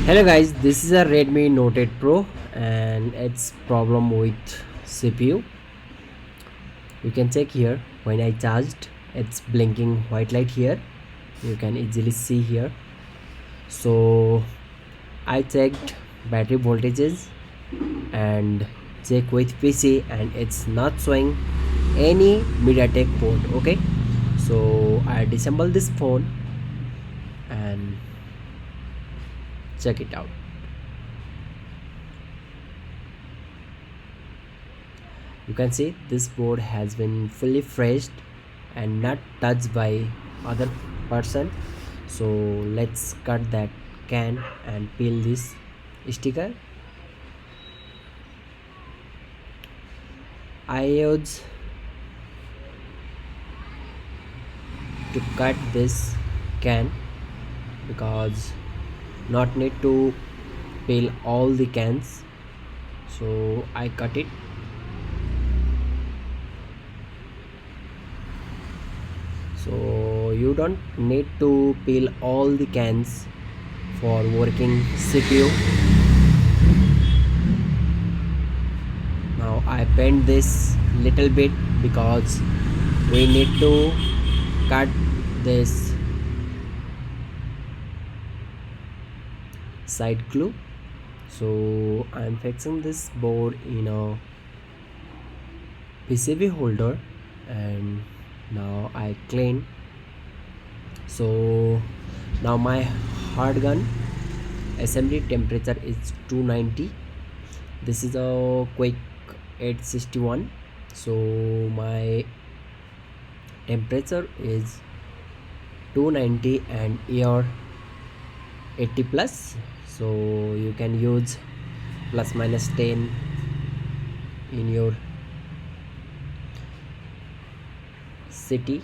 Hello guys, this is a Redmi Note 8 Pro and its problem with CPU. You can check here when I charged, it's blinking white light here. You can easily see here. So I checked battery voltages and check with PC and it's not showing any MediaTek port. Okay, so I disassemble this phone and check it out. You can see this board has been fully freshed and not touched by other person. So let's cut that can and peel this sticker. I use to cut this can because not need to peel all the cans, so I cut it. So you don't need to peel all the cans for working CPU. Now I bend this little bit because we need to cut this side glue. So I'm fixing this board in a PCB holder and now I clean. So now my hard gun assembly temperature is 290. This is a quick 861. So my temperature is 290 and air 80 plus. So you can use plus minus 10 in your city.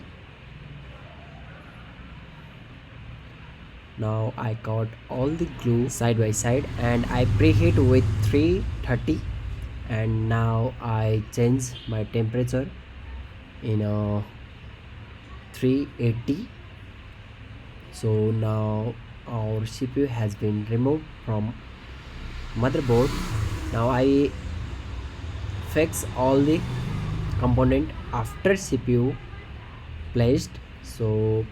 Now I cut all the glue side by side and I preheat with 330 and now I change my temperature in a 380. So now our CPU has been removed from motherboard. Now I fix all the component after CPU placed. So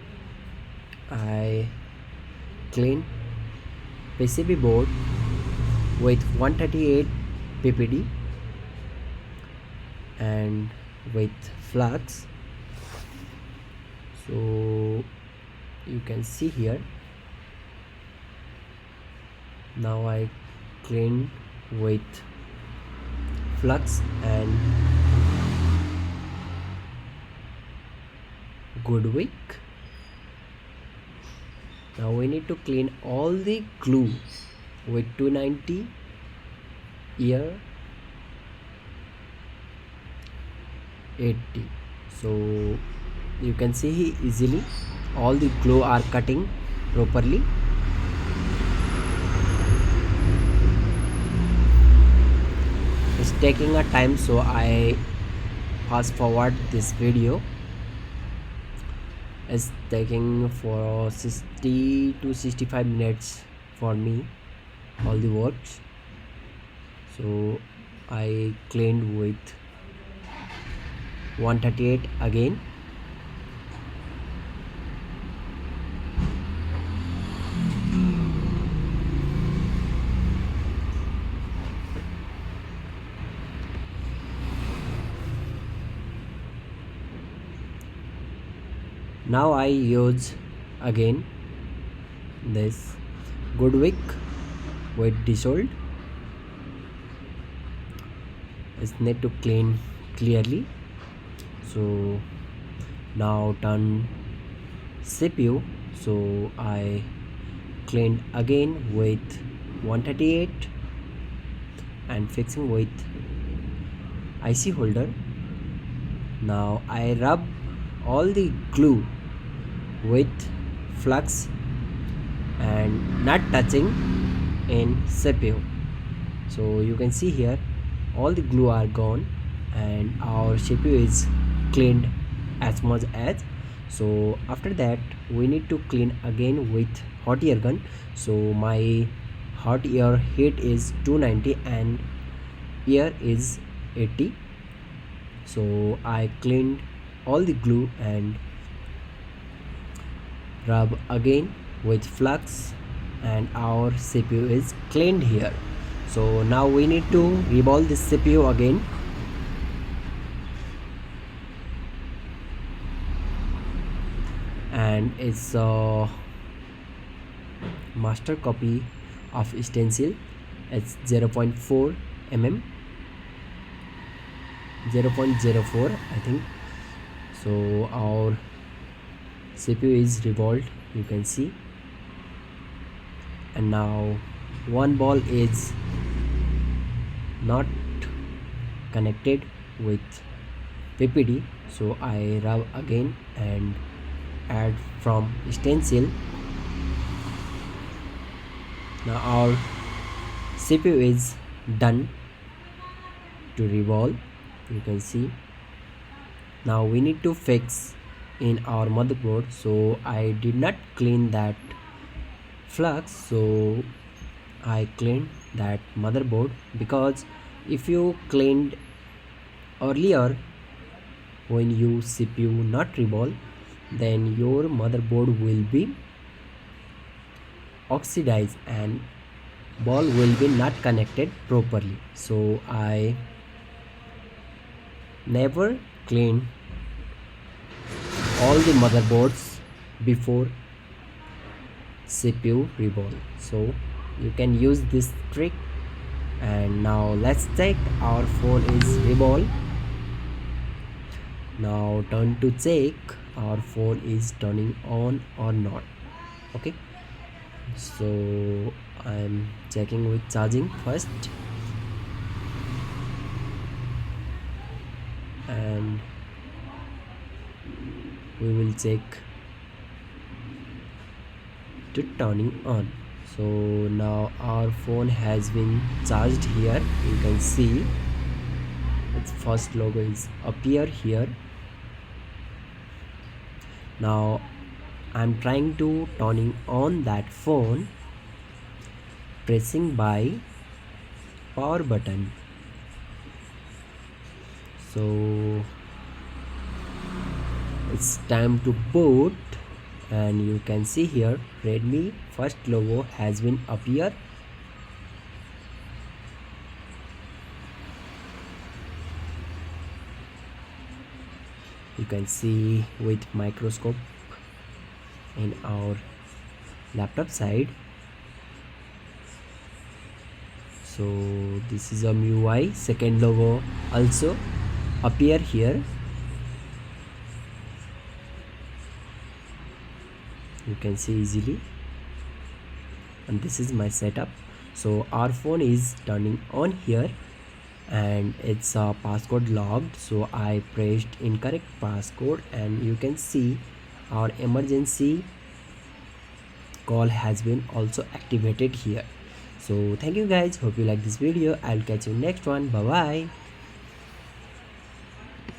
I clean PCB board with 138 ppd and with flux. So you can see here. Now I clean with flux and good wick. Now we need to clean all the glue with 290 here 80. So you can see easily all the glue are cutting properly. It's taking a time, so I fast forward this video. It's taking for 60 to 65 minutes for me all the works. So I cleaned with 138 again. Now I use again this good wick with dissolved. It's need to clean clearly. So now turn CPU. So I cleaned again with 138 and fixing with IC holder. Now I rub all the glue with flux and not touching in CPU. So you can see here all the glue are gone and our CPU is cleaned as much as. So after that we need to clean again with hot air gun. So my hot air heat is 290 and air is 80. So I cleaned all the glue and rub again with flux, and our CPU is cleaned here. So now we need to reball this CPU again. And it's a master copy of stencil. It's 0.4 mm, 0.04 I think. So our CPU is revolved, you can see. And now one ball is not connected with PPD, so I rub again and add from stencil. Now our CPU is done to revolve, you can see. Now we need to fix in our motherboard, so I did not clean that flux, so I cleaned that motherboard, because if you cleaned earlier when you CPU not reball, then your motherboard will be oxidized and ball will be not connected properly. So I never clean all the motherboards before CPU reball. So you can use this trick. And now let's check our phone is reball. Now turn to check our phone is turning on or not. Okay, so I'm checking with charging first, and we will check to turning on. So now our phone has been charged here, you can see its first logo is appear here. Now I'm trying to turning on that phone, pressing by power button. So it's time to boot, and you can see here Redmi first logo has been appear. You can see with microscope in our laptop side. So this is a MIUI second logo also appear here. You can see easily, and this is my setup. So our phone is turning on here, and it's a passcode logged, so I pressed incorrect passcode, and you can see our emergency call has been also activated here. So thank you guys, hope you like this video. I'll catch you next one. Bye bye.